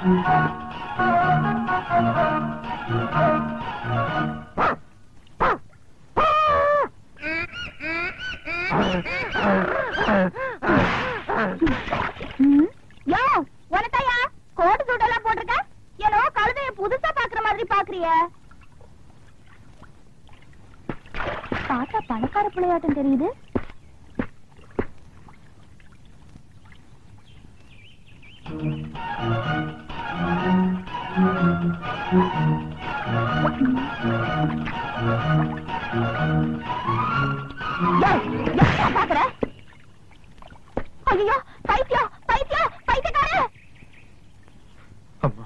உனக்கையா கோட்டு சூட்டெல்லாம் போட்டிருக்க? ஏனோ கழுதைய புதுசா பாக்குற மாதிரி பாக்குறிய. பார்த்தா பணக்கார பிள்ளையாட்டம் தெரியுது. பாக்குற? ஐயோ, பைத்தியம் பைத்தியம் பைத்தியக்கார! அம்மா,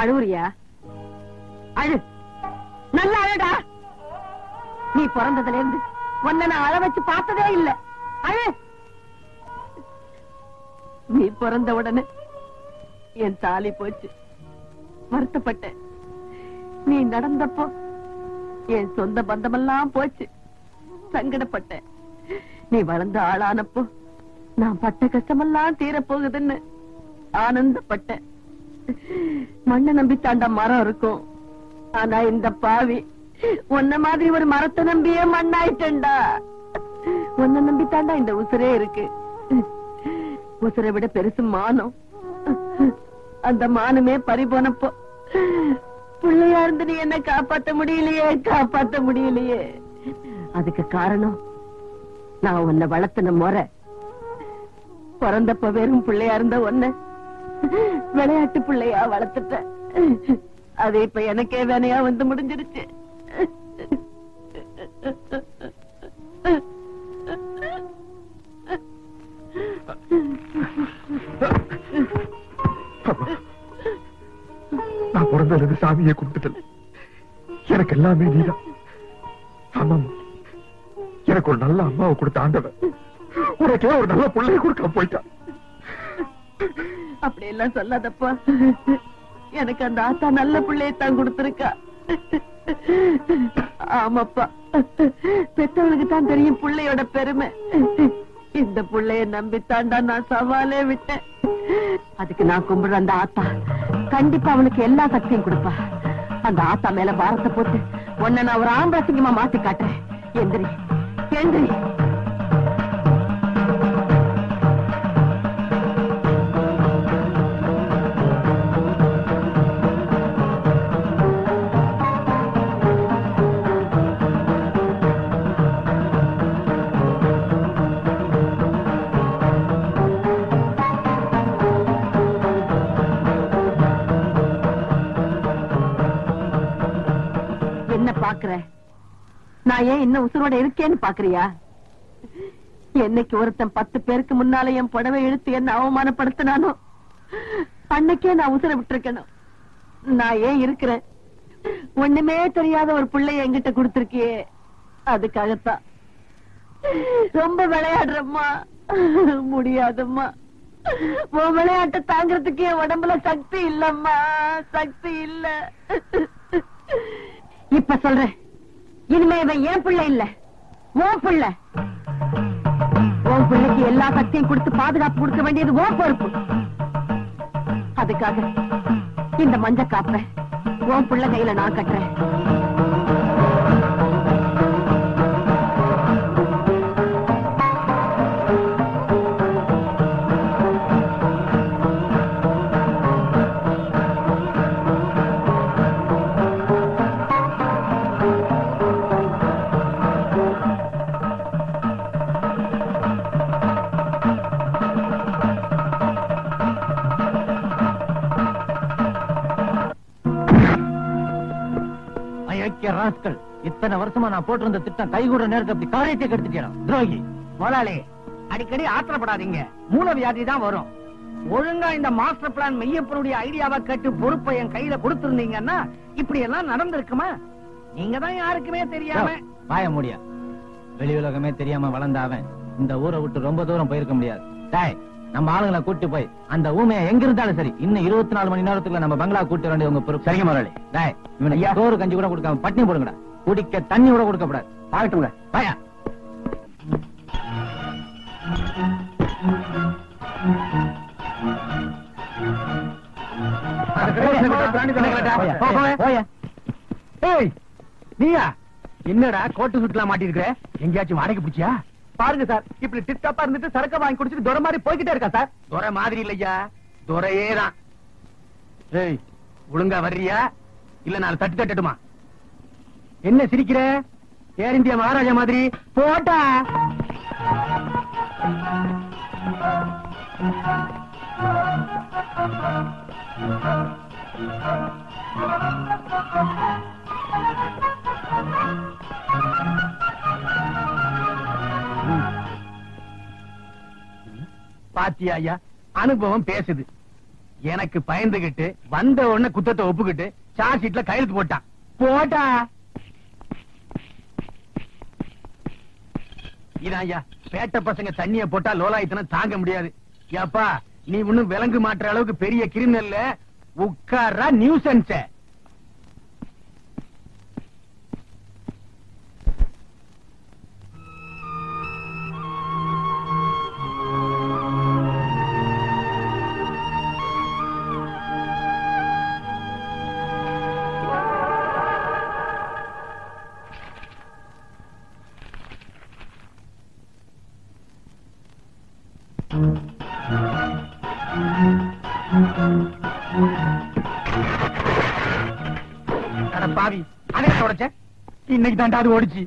அழுவுறியா? அழு, நல்லா அழுடா. நீ பிறந்ததுல இருந்து உன்னை நான் அழ வச்சு பார்த்ததே இல்ல. அழு. நீ பிறந்த உடனே என் தாலி போச்சு, வருத்தப்பட்டேன். நீ நடந்தப்போ என் சொந்த பந்தமெல்லாம் போச்சு, சங்கடப்பட்டேன். நீ வளர்ந்த ஆளானப்போ நான் பட்ட கஷ்டமெல்லாம் தீரப்போகுதுன்னு ஆனந்தப்பட்டேன். மண்ணை நம்பித்தாண்டா மரம் இருக்கும், ஆனா இந்த பாவி உன்ன மாதிரி ஒரு மரத்தை நம்பியே மண்ணாயிட்டா. உன்னை நம்பித்தாண்டா இந்த உசுரே இருக்கு. உசுரை விட பெருசு மானம். அந்த மானமே பறி போனப்போ பிள்ளையா இருந்து நீ என்ன காப்பாத்த முடியலையே, காப்பாத்த முடியலையே. அதுக்கு காரணம் நான் உன்னை வளர்த்தன முறை. பிறந்தப்ப வெறும் பிள்ளையா இருந்த உன்னை விளையாட்டு பிள்ளையா வளர்த்துட்ட. அது இப்ப எனக்கே வேணையா வந்து முடிஞ்சிருச்சு. நான் பிறந்தது சாமியை கும்பிட்டுல எனக்கு எல்லாமே நீதான். ஆமாமா, எனக்கு ஒரு நல்ல அம்மாவை கொடுத்த ஆண்டவன் உனக்கே ஒரு நல்ல பிள்ளையை கொடுக்க போயிட்டான். அப்படி எல்லாம் சொல்லாதப்பா. எனக்கு அந்த ஆத்தா நல்ல பிள்ளையத்தான் கொடுத்திருக்கா. ஆமாப்பா, பெற்றவளுக்கு தான் தெரியும் பிள்ளையோட பெருமை. இந்த பிள்ளைய நம்பித்தாண்டா நான் சவாலே விட்டேன். அதுக்கு நான் கும்பிடுற அந்த ஆத்தா கண்டிப்பா அவனுக்கு எல்லா சக்தியும் கொடுப்பா. அந்த ஆத்தா மேல பாரத்தை போட்டு உன்னை நான் ஒரு ஆம்பளை சிங்கமா மாத்தி காட்டுறேன். எந்திரி எந்திரி. பாக்குற நான் ஏன் இன்னும் உசுரோட இருக்கேன்னு பாக்குறியா? என்னைக்கு ஒருத்தன் 10 பேருக்கு முன்னால என் புடவை இழுத்து என்ன அவமானப்படுத்தினானோ அன்னைக்கே நான் உசுர விட்டுருக்கணும். நான் ஏன் இருக்கிறேன்? ஒண்ணுமே தெரியாத ஒரு பிள்ளைய என்கிட்ட கொடுத்திருக்கியே, அதுக்காகத்தான். ரொம்ப விளையாடுறம்மா, முடியாதம்மா. உன் விளையாட்டை தாங்கிறதுக்கு என் உடம்புல சக்தி இல்லம்மா, சக்தி இல்ல. இப்ப சொல்றேன், இனிமே இவன் என் பிள்ளை இல்ல, உன் பிள்ளை. உன் பிள்ளைக்கு எல்லா சக்தியும் கொடுத்து பாதுகாப்பு கொடுக்க வேண்டியது உன் பொறுப்பு. அதுக்காக இந்த மஞ்ச காப்ப உன் பிள்ளை கையில நான் கட்டுறேன். இத்தனை வருஷமா நான் போட்டிருந்த திட்டம் கைகூட நேரத்தை அப்படி காரியத்தை கெடுத்துட்டேன். துரோகி முதலாளி, அடிக்கடி ஆத்திரப்படாதீங்க. மூல வியாதி தான் வரும். ஒழுங்கா இந்த மாஸ்டர் பிளான் மெய்யப்பனுடைய ஐடியாவை கேட்டு பொறுப்பை என் கையில கொடுத்திருந்தீங்கன்னா இப்படி எல்லாம் நடந்திருக்குமா? நீங்க தான் யாருக்குமே தெரியாம பாய முடியா. வெளி உலகமே தெரியாம வளர்ந்த அவன் இந்த ஊரை விட்டு ரொம்ப தூரம் போயிருக்க முடியாது. நம்ம ஆளுங்களை கூட்டு போய் அந்த ஊமையை எங்க இருந்தாலும் சரி இன்னும் 24 மணி நேரத்துக்குள்ள நம்ம பங்களா கூட்ட வேண்டிய உங்க பொறுப்பு. சரிங்க முதலாளி. இவனை சோறு கஞ்சி கூட கொடுக்காம பட்டினி போடுங்கடா. குடிக்க தண்ணி கூட கொடுக்கப்படாது. பாக்கட்டுங்க பாயா. நீயா என்னடா கோட்டு சுட்டுலாம் மாட்டிருக்கிற? எங்கேயாச்சும் வாடகை பிடிச்சியா? பாருங்க சார், இப்படி டிப்டாப்பா இருந்துட்டு சரக்க வாங்கி குடிச்சிட்டு துரை மாதிரி போய்கிட்டே இருக்கா சார். துரை மாதிரி இல்லையா, துரையே தான். ஏய், ஒழுங்கா வர்றியா இல்ல நான் தட்டு தட்டட்டுமா? என்ன சிரிக்கிற? ஏர் இந்தியா மகாராஜா மாதிரி போட்டா. பாத்தியா ஐயா, அனுபவம் பேசுது. எனக்கு பயந்துகிட்டு வந்த உடனே குத்தத்தை ஒப்புக்கிட்டு சார்ஜ் ஷீட்ல கையெழுத்து போட்டான். போட்டா இதான் ஐயா, பேட்ட பசங்க தண்ணிய போட்டா லோலாயத்தனம் தாங்க முடியாது. ஏப்பா, நீ ஒண்ணும் விலங்கு மாற்ற அளவுக்கு பெரிய கிரிமினல்ல, உட்கார்றா நியூசன்ஸ். பாவி, அதே தொடச்ச இன்னைக்கு தாண்டா அது ஓடிச்சு.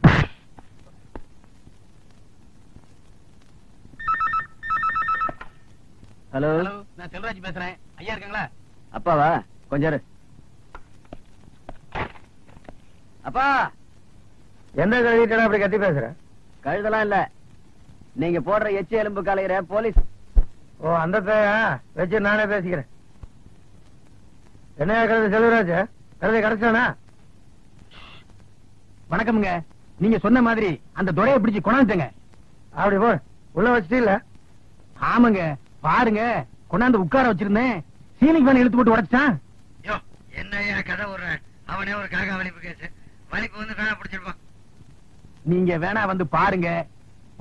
ஹலோ, நான் செல்வராஜ் பேசுறேன். ஐயா இருக்காங்களா? அப்பாவா? கொஞ்சம் இரு. அப்பா, எந்த கழுவிட்டா அப்படி கத்தி பேசுற? கழுதெல்லாம் இல்ல, நீங்க போடுற எச்சி எலும்பு கலையிற போலீஸ். ஓ, அந்த வச்சு நானே பேசிக்கிறேன். என்ன கழுது செல்வராஜ்? கழுதை கிடைச்சானா? வணக்கம்ங்க. நீங்க சொன்ன மாதிரி அந்த துரையை பிடிச்சு கொண்டாந்துட்டேங்க. அப்படி போ, உள்ள வச்சுட்டீங்களா? ஆமாங்க, பாருங்க, கொண்டாந்து உட்கார வச்சிருந்தேன். சீலிங் ஃபேன் இழுத்து போட்டு உடைச்சான். என்ன கதை ஒரு அவனே ஒரு காக்கா வலிப்பு கேசு வலிப்பு வந்து வேணா பிடிச்சிருப்பான். நீங்க வேணா வந்து பாருங்க.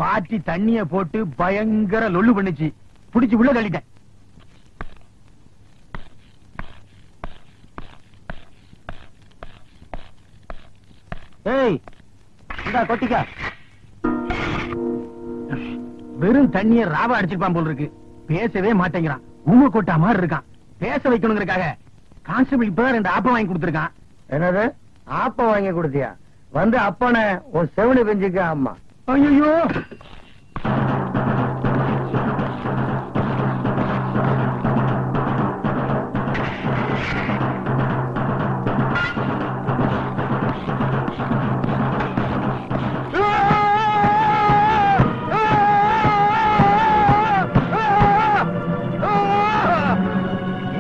பாட்டி தண்ணிய போட்டு பயங்கர லொள்ளு பண்ணுச்சு. பிடிச்சு உள்ள தள்ளிட்டேன். ஏய், இந்தா கொட்டிக்கா. வெறும் தண்ணிய ராவா அடிச்சிருப்பான் போல இருக்கு. பேசவே மாட்டேங்கிறான். ஊம கொட்டா மாதிரி இருக்கான். பேச வைக்கணுங்கிறக்காக கான்ஸ்டபிள் இப்பதான் 2 ஆப்பம் வாங்கி கொடுத்திருக்கான். என்னது ஆப்பம் வாங்கி கொடுத்தியா? வந்து அப்பனை உன் செவனி பெஞ்சுக்க. அம்மா, ஐயோ,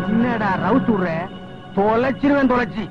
என்னடா ரவுஸ் விடுற? தொலைச்சிருவேன், தொலைச்சி.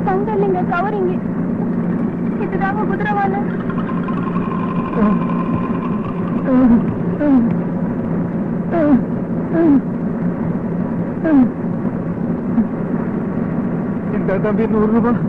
தங்கல்லிங்க கவரிங்க. இதுதாங்க குதிரவால. தம்பி 100 ரூபாய்.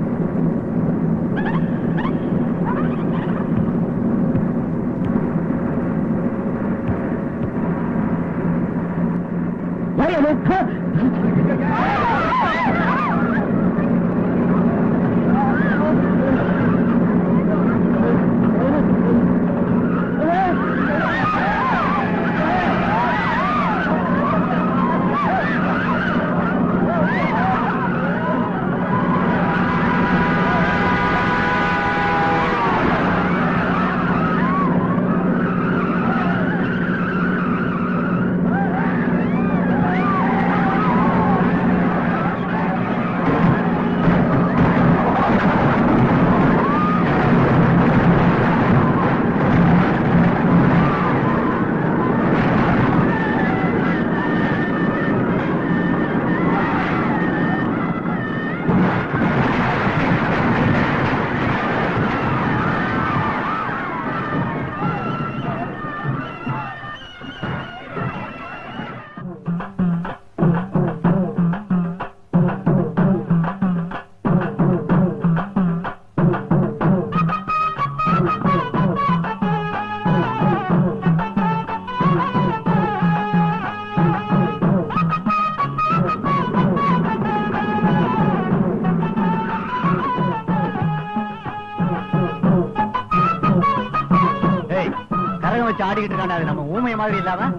ஆடிக்கிட்டு இருக்காண்டா, அது நம்ம ஊமை மாதிரி இல்லாம.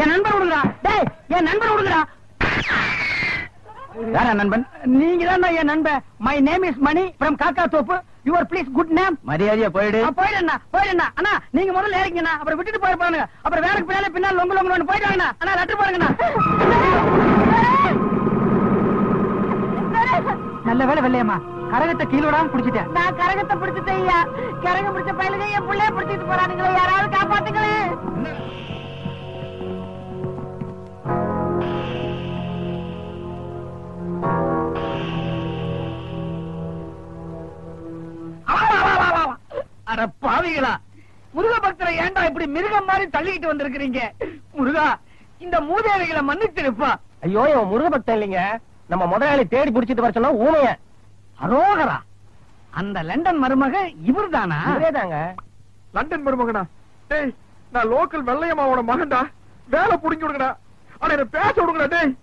என் நண்பன் விடுங்கடா, டேய் என் நண்பன் விடுங்கடா. யாரா நண்பன்? நீங்க தான் என் நண்பன். My name is Mani from Kakka Thoppu. Your please good name. மரியாதையா போயிடு. போயிடுண்ணா. அண்ணா நீங்க முதல்ல ஏறிக்கங்கண்ணா, அப்புறம் விட்டுட்டு போயிருப்பானுங்க. அப்புறம் வேலைக்கு பின்னால பின்னால் லொங்கு லொங்கு போயிட்டாங்கண்ணா. அண்ணா லெட்டர் பாருங்கண்ணா. நல்ல வேலை வெள்ளையம்மா, கரகத்தை கீழோடாம புடிச்சிட்டேன். நான் கரகத்தை பிடிச்சிட்டேன் ஐயா. கரகம் பிடிச்ச பயிலுங்க என் பிள்ளைய பிடிச்சிட்டு போறானுங்களே, யாராவது காப்பாத்துங்களே. அட பாவிகளா, முருக பக்தரை ஏண்டா இப்படி மிருகம் மாதிரி தள்ளிக்கிட்டு வந்திருக்கிறீங்க? முருகா, இந்த மூதேவிகளை மன்னிச்சிருப்பா. ஐயோ, இவன் முருக பக்தன் இல்லைங்க, நம்ம முதலாளி தேடி பிடிச்சிட்டு வர சொன்னா ஊமைய. அரோகரா, அந்த லண்டன் மருமக இவர் தானா? இதேதாங்க. லண்டன் மருமகனா? டேய், நான் லோக்கல் வெள்ளையம்மாவோட மகன்டா. வேலை புடிங்கி விடுங்கடா. ஆனா என்ன பேச விடுங்கடா. டேய்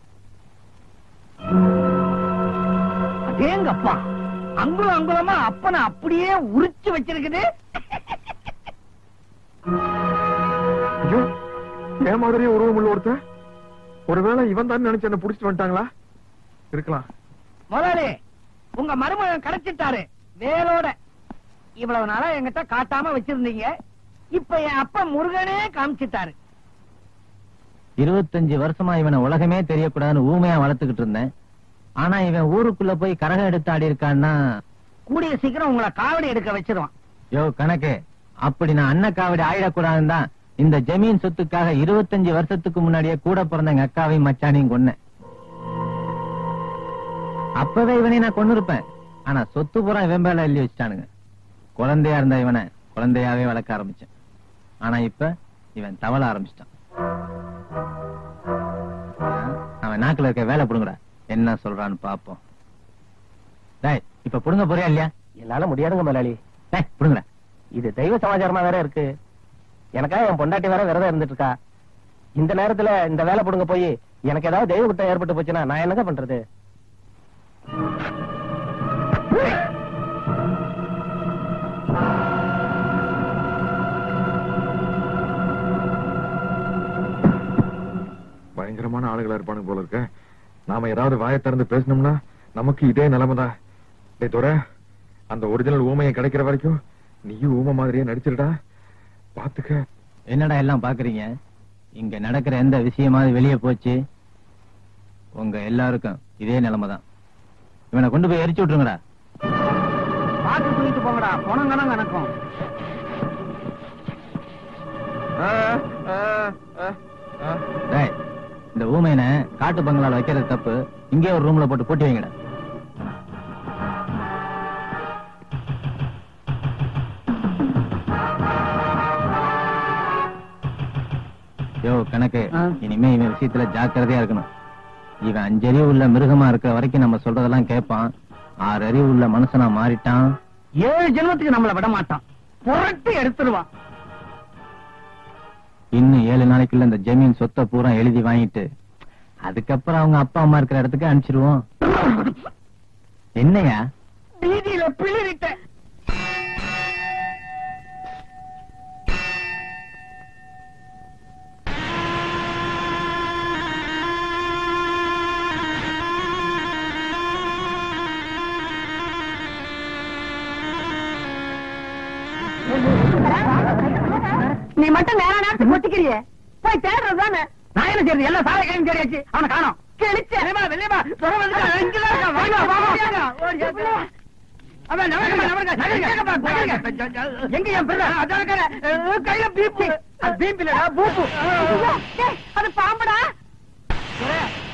அடேங்கப்பா, அங்குலம் அங்குலமா அப்பனை அப்படியே உரிச்சு வச்சிருக்குது. ஐயோ, ஏன் மாதிரியே உருவம் உள்ள ஒருத்தன். ஒருவேளை இவன் தான் நினைச்சு என்ன புடிச்சிட்டு வந்துட்டாங்களா? இருக்கலாம். முதலாளி, உங்க மருமகன் கிடைச்சிட்டாரு வேலோட. இவ்வளவு நாளா என்கிட்ட காட்டாம வச்சிருந்தீங்க, இப்ப என் அப்பா முருகனே காமிச்சிட்டாரு. 25 வருஷமா இவனை உலகமே தெரியக்கூடாதுன்னு ஊமையா வளர்த்துக்கிட்டு இருந்தேன். ஆனா இவன் ஊருக்குள்ள போய் கரகம் எடுத்து ஆடி இருக்கான்னா கூடிய சீக்கிரம் உங்களை காவடி எடுக்க வச்சிருவான். யோ கணக்கு, அப்படி நான் அண்ண காவடி ஆயிடக்கூடாதுன்னு தான் இந்த ஜமீன் சொத்துக்காக 25 வருஷத்துக்கு முன்னாடியே கூட பிறந்த எங்க அக்காவையும் மச்சானையும் கொன்னேன். அப்பவே இவனை நான் கொண்டு இருப்பேன். ஆனா சொத்து பூரா இவன் மேல எழுதி வச்சுட்டானுங்க. குழந்தையா இருந்த இவனை குழந்தையாவே வளர்க்க ஆரம்பிச்சேன். ஆனா இப்ப இவன் தவள ஆரம்பிச்சிட்டான். அவன் நாக்குல இருக்க வேலை புடுங்கடா, என்ன சொல்றான்னு பாப்போம். டேய், இப்ப புடுங்க போறியா இல்லையா? என்னால முடியாதுங்க முதலாளி. டேய் புடுங்கடா. இது தெய்வ சமாச்சாரமா வேற இருக்கு. எனக்காக என் பொண்டாட்டி வேற விரதம் இருந்துட்டு இருக்கா. இந்த நேரத்துல இந்த வேலை புடுங்க போய் எனக்கு ஏதாவது தெய்வ குற்றம் ஏற்பட்டு போச்சுன்னா நான் என்னங்க பண்றது? பயங்கரமான ஆளுகளா இருப்பானுங்க போல இருக்க. நாம ஏதாவது வாயை திறந்து பேசணும்னா நமக்கு இதே நிலைமைதான். டேய் தோர, அந்த ஒரிஜினல் ஊமையை கிடைக்கிற வரைக்கும் நீயும் ஊமை மாதிரியே நடிச்சிருடா. பாத்துக்க. என்னடா எல்லாம் பாக்குறீங்க? இங்க நடக்கிற எந்த விஷயமாவது வெளியே போச்சு, உங்க எல்லாருக்கும் இதே நிலைமைதான். இவனை கொண்டு போய் எரிச்சு விட்டுருங்கடா. பார்த்து தூக்கிட்டு போங்கடா, பணம் கணக்கும். டேய், இந்த ஊமையனை காட்டு பங்களால வைக்கிறது தப்பு. இங்கே ஒரு ரூம்ல போட்டு பூட்டி வைங்கடா. யோ கணக்கு, இனிமே இவன் விஷயத்துல ஜாக்கிரதையா இருக்கணும். இவன் 5 அறிவு உள்ள மிருகமா இருக்கிற வரைக்கும் நம்ம சொல்றதெல்லாம் கேட்பான். 6 அறிவு உள்ள மனுஷனா மாறிட்டான், 7 ஜென்மத்துக்கு நம்மள விட மாட்டான், புரட்டி எடுத்துருவான். இன்னும் 7 நாளைக்குள்ள இந்த ஜமீன் சொத்தை பூரா எழுதி வாங்கிட்டு அதுக்கப்புறம் அவங்க அப்பா அம்மா இருக்கிற இடத்துக்கு அனுப்பிச்சிருவோம். என்னையா வீதியில பிள்ளைகிட்ட நீ மட்டும் நேர நேரத்துக்கு கொட்டிக்கிறியே, போய் தேடுறதுதானே. நான் என்ன செய்யறது? எல்லாம் சாலை கையும் தெரியாச்சு. அவனை காணோம். எங்க என் பிள்ளை? கையில பீப்பு. அது பாம்புடா.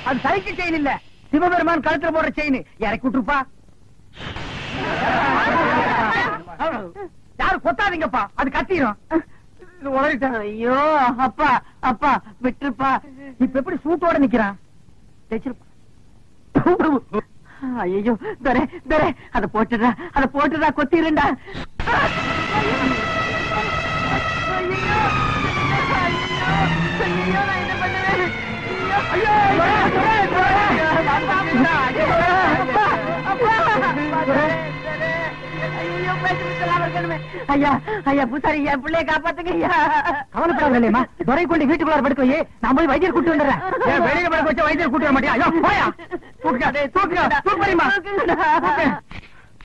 அது சைக்கிள் செயின் இல்ல, சிவபெருமான் கழுத்துல போடுற செயின். இறக்கி விட்டுருப்பா. யாரு கொத்தாதீங்கப்பா, அது கத்திரும். ஐயோ அப்பா அப்பா விட்டுருப்பா. இப்ப எப்படி சூட்டோட நிக்கிறான்? ஐயோ தரே தரே, அத போட்டுடா கொத்திருண்டா. ஐயா ஐயா பூசாரி, என் பிள்ளைய காப்பாத்துங்க ஐயா. கவலைப்படாத இல்லையம்மா, துறை கொண்டு வீட்டுக்குள்ள படுக்க வை. நான் போய் வைத்தியர் கூட்டு வந்துடுறேன். வெளியில படுக்க வச்சா வைத்தியர் கூட்டு வர மாட்டியா? ஐயோ போயா, தூக்கு தூக்கு தூக்கு.